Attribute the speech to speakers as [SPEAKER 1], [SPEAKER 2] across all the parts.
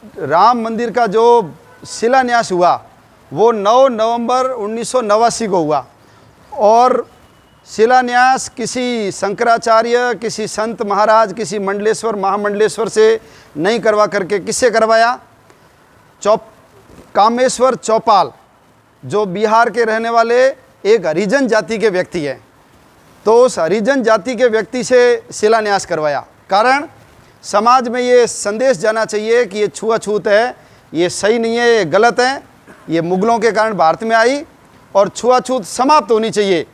[SPEAKER 1] राम मंदिर का जो शिलान्यास हुआ वो 9 नवंबर 1989 को हुआ। और शिलान्यास किसी शंकराचार्य, किसी संत महाराज, किसी मंडलेश्वर महामंडलेश्वर से नहीं करवा करके किससे करवाया? कामेश्वर चौपाल, जो बिहार के रहने वाले एक हरिजन जाति के व्यक्ति हैं, तो उस हरिजन जाति के व्यक्ति से शिलान्यास करवाया। कारण समाज में ये संदेश जाना चाहिए कि ये छुआछूत है, ये सही नहीं है, ये गलत है, ये मुगलों के कारण भारत में आई और छुआछूत समाप्त होनी चाहिए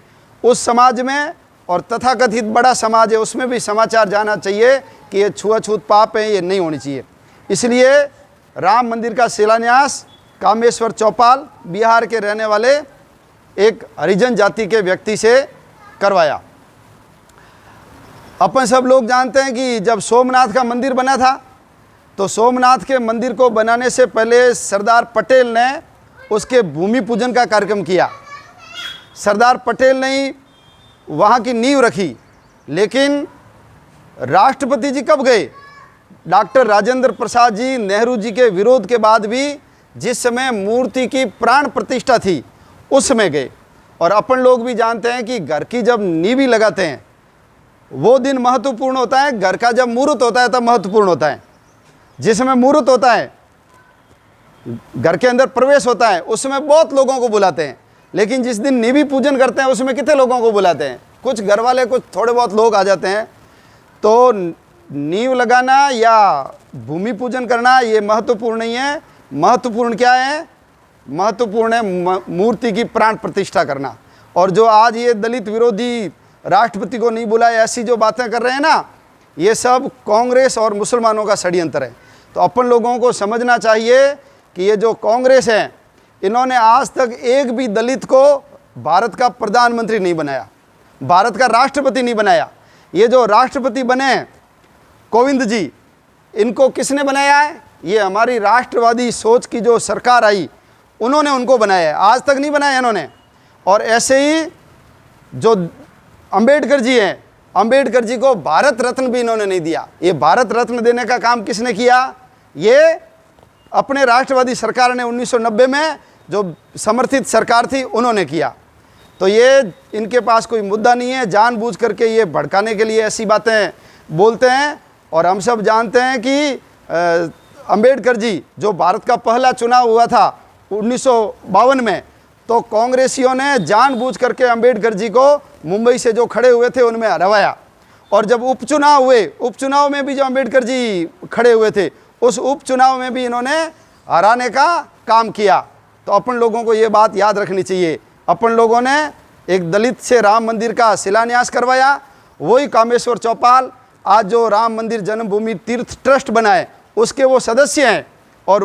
[SPEAKER 1] उस समाज में। और तथाकथित बड़ा समाज है उसमें भी समाचार जाना चाहिए कि ये छुआछूत पाप है, ये नहीं होनी चाहिए। इसलिए राम मंदिर का शिलान्यास कामेश्वर चौपाल, बिहार के रहने वाले एक हरिजन जाति के व्यक्ति से करवाया। अपन सब लोग जानते हैं कि जब सोमनाथ का मंदिर बना था, तो सोमनाथ के मंदिर को बनाने से पहले सरदार पटेल ने उसके भूमि पूजन का कार्यक्रम किया। सरदार पटेल ने ही वहाँ की नींव रखी। लेकिन राष्ट्रपति जी कब गए? डॉक्टर राजेंद्र प्रसाद जी, नेहरू जी के विरोध के बाद भी जिस समय मूर्ति की प्राण प्रतिष्ठा थी उस समय गए। और अपन लोग भी जानते हैं कि घर की जब नींव भी लगाते हैं वो दिन महत्वपूर्ण होता है, घर का जब मुहूर्त होता है तब महत्वपूर्ण होता है। जिस समय मुहूर्त होता है, घर के अंदर प्रवेश होता है, उसमें बहुत लोगों को बुलाते हैं। लेकिन जिस दिन नींव पूजन करते हैं उसमें कितने लोगों को बुलाते हैं? कुछ घर वाले, कुछ थोड़े बहुत लोग आ जाते हैं। तो नींव लगाना या भूमि पूजन करना ये महत्वपूर्ण नहीं है। महत्वपूर्ण क्या है? महत्वपूर्ण है मूर्ति की प्राण प्रतिष्ठा करना। और जो आज ये दलित विरोधी राष्ट्रपति को नहीं बुलाए ऐसी जो बातें कर रहे हैं ना, ये सब कांग्रेस और मुसलमानों का षड्यंत्र है। तो अपन लोगों को समझना चाहिए कि ये जो कांग्रेस है, इन्होंने आज तक एक भी दलित को भारत का प्रधानमंत्री नहीं बनाया, भारत का राष्ट्रपति नहीं बनाया। ये जो राष्ट्रपति बने कोविंद जी, इनको किसने बनाया है? ये हमारी राष्ट्रवादी सोच की जो सरकार आई उन्होंने उनको बनाया है, आज तक नहीं बनाया इन्होंने। और ऐसे ही जो अंबेडकर जी हैं, अंबेडकर जी को भारत रत्न भी इन्होंने नहीं दिया। ये भारत रत्न देने का काम किसने किया? ये अपने राष्ट्रवादी सरकार ने 1990 में जो समर्थित सरकार थी उन्होंने किया। तो ये इनके पास कोई मुद्दा नहीं है, जानबूझ करके ये भड़काने के लिए ऐसी बातें बोलते हैं। और हम सब जानते हैं कि अंबेडकर जी जो भारत का पहला चुनाव हुआ था 1952 में, तो कांग्रेसियों ने जानबूझ करके अंबेडकर जी को मुंबई से जो खड़े हुए थे उनमें हरवाया। और जब उपचुनाव हुए, उपचुनाव में भी जो अंबेडकर जी खड़े हुए थे उस उपचुनाव में भी इन्होंने हराने का काम किया। तो अपन लोगों को ये बात याद रखनी चाहिए। अपन लोगों ने एक दलित से राम मंदिर का शिलान्यास करवाया, वही कामेश्वर चौपाल आज जो राम मंदिर जन्मभूमि तीर्थ ट्रस्ट बनाए उसके वो सदस्य हैं।